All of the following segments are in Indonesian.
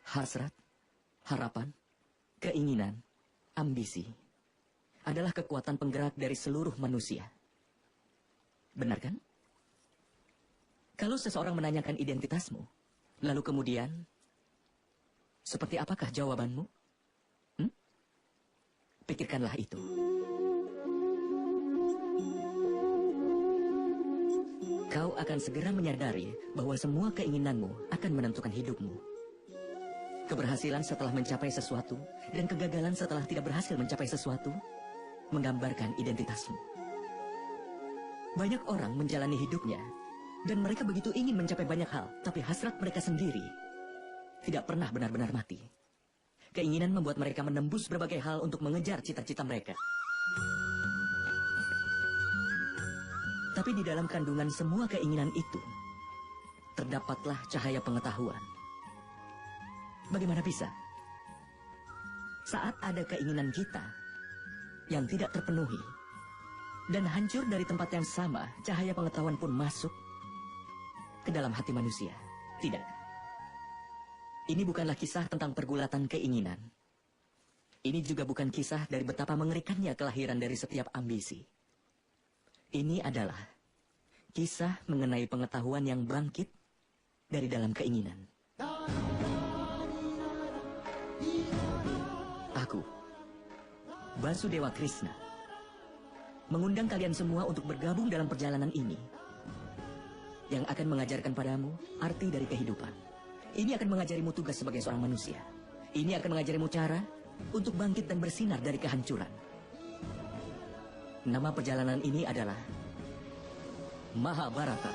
Hasrat, harapan, keinginan, ambisi adalah kekuatan penggerak dari seluruh manusia. Benar kan? Kalau seseorang menanyakan identitasmu, lalu kemudian, seperti apakah jawabanmu? Pikirkanlah itu. Kau akan segera menyadari bahwa semua keinginanmu akan menentukan hidupmu. Keberhasilan setelah mencapai sesuatu dan kegagalan setelah tidak berhasil mencapai sesuatu menggambarkan identitasmu. Banyak orang menjalani hidupnya dan mereka begitu ingin mencapai banyak hal, tapi hasrat mereka sendiri tidak pernah benar-benar mati. Keinginan membuat mereka menembus berbagai hal untuk mengejar cita-cita mereka. Tapi di dalam kandungan semua keinginan itu terdapatlah cahaya pengetahuan. Bagaimana bisa? Saat ada keinginan kita yang tidak terpenuhi dan hancur dari tempat yang sama, cahaya pengetahuan pun masuk ke dalam hati manusia. Tidak. Ini bukanlah kisah tentang pergulatan keinginan. Ini juga bukan kisah dari betapa mengerikannya kelahiran dari setiap ambisi. Ini adalah kisah mengenai pengetahuan yang bangkit dari dalam keinginan. Aku, Basudewa Krishna, mengundang kalian semua untuk bergabung dalam perjalanan ini yang akan mengajarkan padamu arti dari kehidupan. Ini akan mengajarimu tugas sebagai seorang manusia. Ini akan mengajarimu cara untuk bangkit dan bersinar dari kehancuran. Nama perjalanan ini adalah Mahabharata.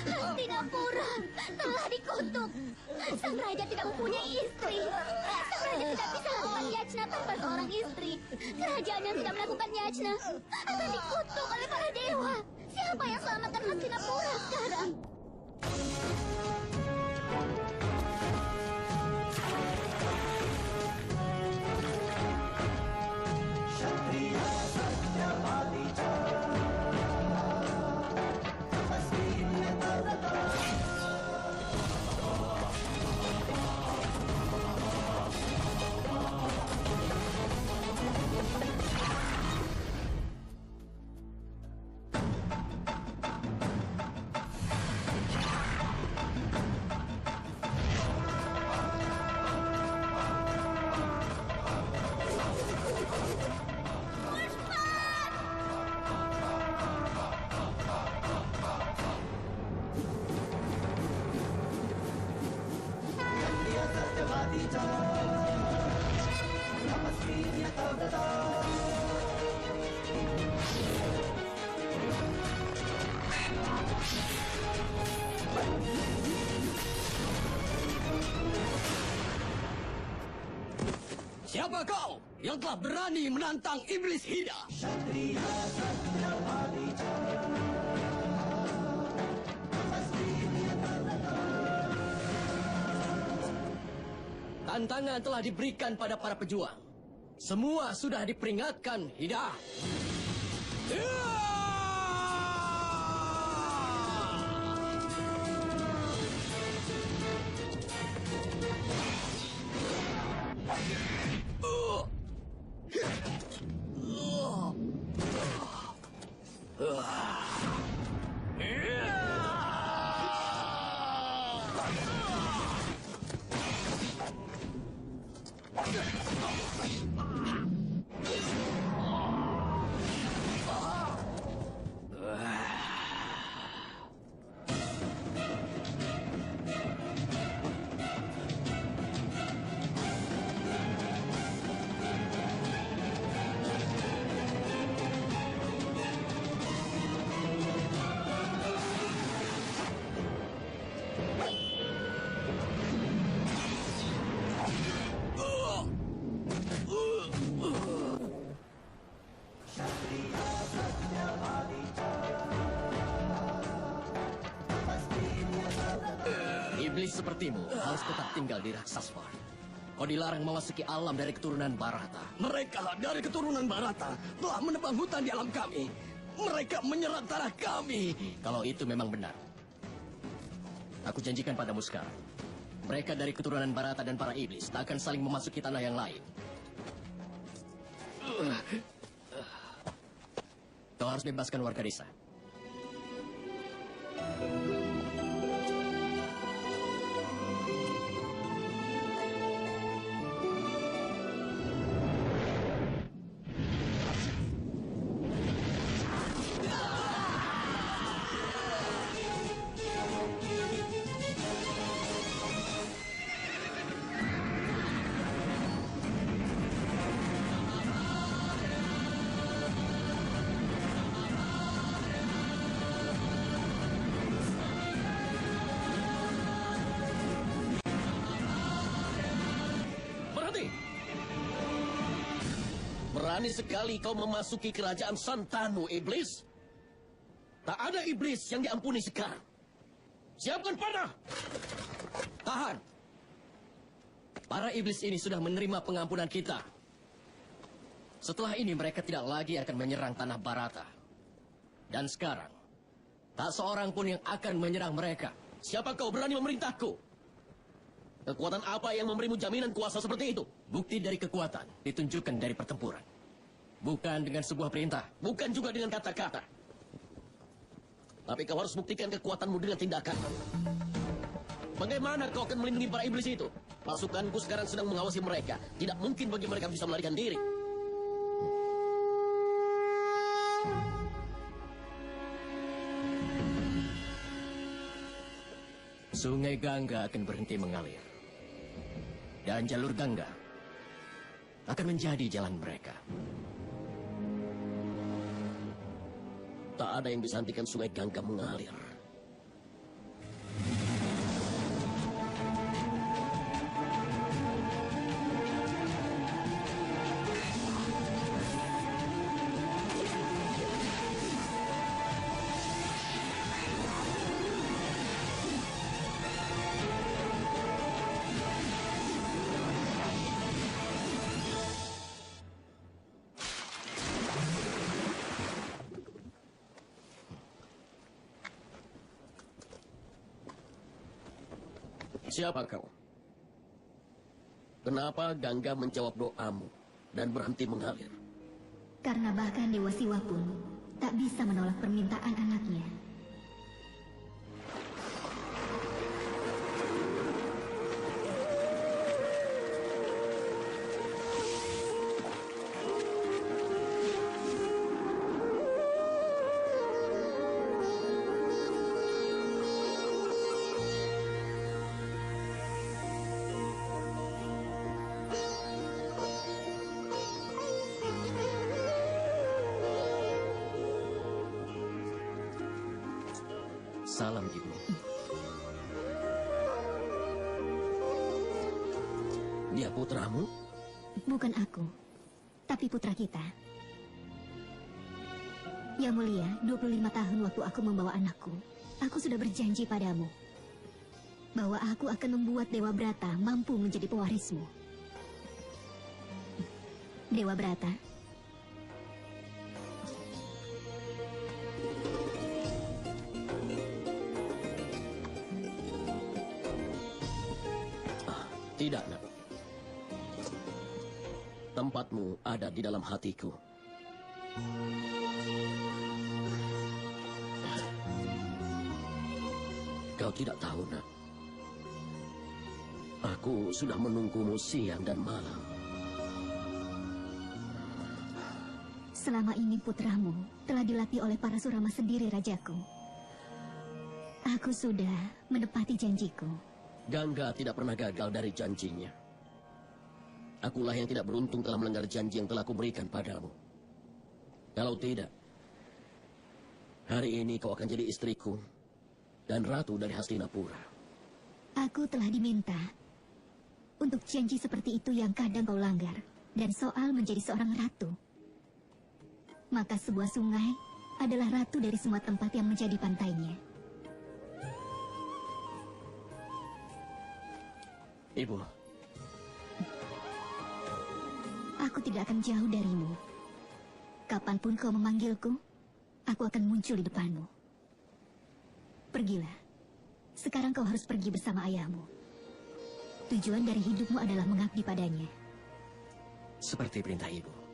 Hastinapura telah dikutuk. Sang raja tidak mempunyai istri. Sang raja tidak bisa melakukan yajna tanpa seorang istri. Kerajaan yang tidak melakukan yajna akan dikutuk oleh para dewa. Siapa yang selamatkan Hastinapura sekarang? Siapa kau yang telah berani menantang iblis Hida? Tantangan telah diberikan pada para pejuang. Semua sudah diperingatkan, Hida. Iblis sepertimu harus tetap tinggal di Raksasvar. Kau dilarang memasuki alam dari keturunan Barata. Mereka dari keturunan Barata telah menebang hutan di alam kami. Mereka menyerang tanah kami. Kalau itu memang benar, aku janjikan padamu sekarang, mereka dari keturunan Barata dan para iblis tak akan saling memasuki tanah yang lain. Kau harus bebaskan warga desa. Berani sekali kau memasuki kerajaan Santanu, iblis. Tak ada iblis yang diampuni sekarang. Siapkan panah. Tahan. Para iblis ini sudah menerima pengampunan kita. Setelah ini mereka tidak lagi akan menyerang tanah Barata. Dan sekarang, tak seorang pun yang akan menyerang mereka. Siapa kau berani memerintahku? Kekuatan apa yang memberimu jaminan kuasa seperti itu? Bukti dari kekuatan ditunjukkan dari pertempuran. Bukan dengan sebuah perintah, bukan juga dengan kata-kata. Tapi kau harus buktikan kekuatanmu dengan tindakan. Bagaimana kau akan melindungi para iblis itu? Pasukanku sekarang sedang mengawasi mereka. Tidak mungkin bagi mereka bisa melarikan diri. Sungai Gangga akan berhenti mengalir. Dan jalur Gangga akan menjadi jalan mereka. Tak ada yang bisa hentikan sungai Gangga mengalir. Siapa kau? Kenapa Gangga menjawab doamu dan berhenti mengalir? Karena bahkan Dewa Siwa pun tak bisa menolak permintaan anaknya. Salam, Ibu. Dia putramu? Bukan aku, tapi putra kita. Yang mulia, 25 tahun waktu aku membawa anakku, aku sudah berjanji padamu bahwa aku akan membuat Dewa Brata mampu menjadi pewarismu. Dewa Brata, Tidak, Nak. Tempatmu ada di dalam hatiku. Kau tidak tahu, Nak. Aku sudah menunggumu siang dan malam. selama ini putramu telah dilatih oleh para surama sendiri, Rajaku. Aku sudah menepati janjiku. Gangga tidak pernah gagal dari janjinya. Akulah yang tidak beruntung telah melanggar janji yang telah kuberikan padamu. Kalau tidak, hari ini kau akan jadi istriku dan ratu dari Hastinapura. Aku telah diminta untuk janji seperti itu yang kadang kau langgar. Dan soal menjadi seorang ratu, maka sebuah sungai adalah ratu dari semua tempat yang menjadi pantainya. Ibu, aku tidak akan jauh darimu. Kapanpun kau memanggilku, aku akan muncul di depanmu. Pergilah. Sekarang kau harus pergi bersama ayahmu. Tujuan dari hidupmu adalah mengabdi padanya. seperti perintah ibu.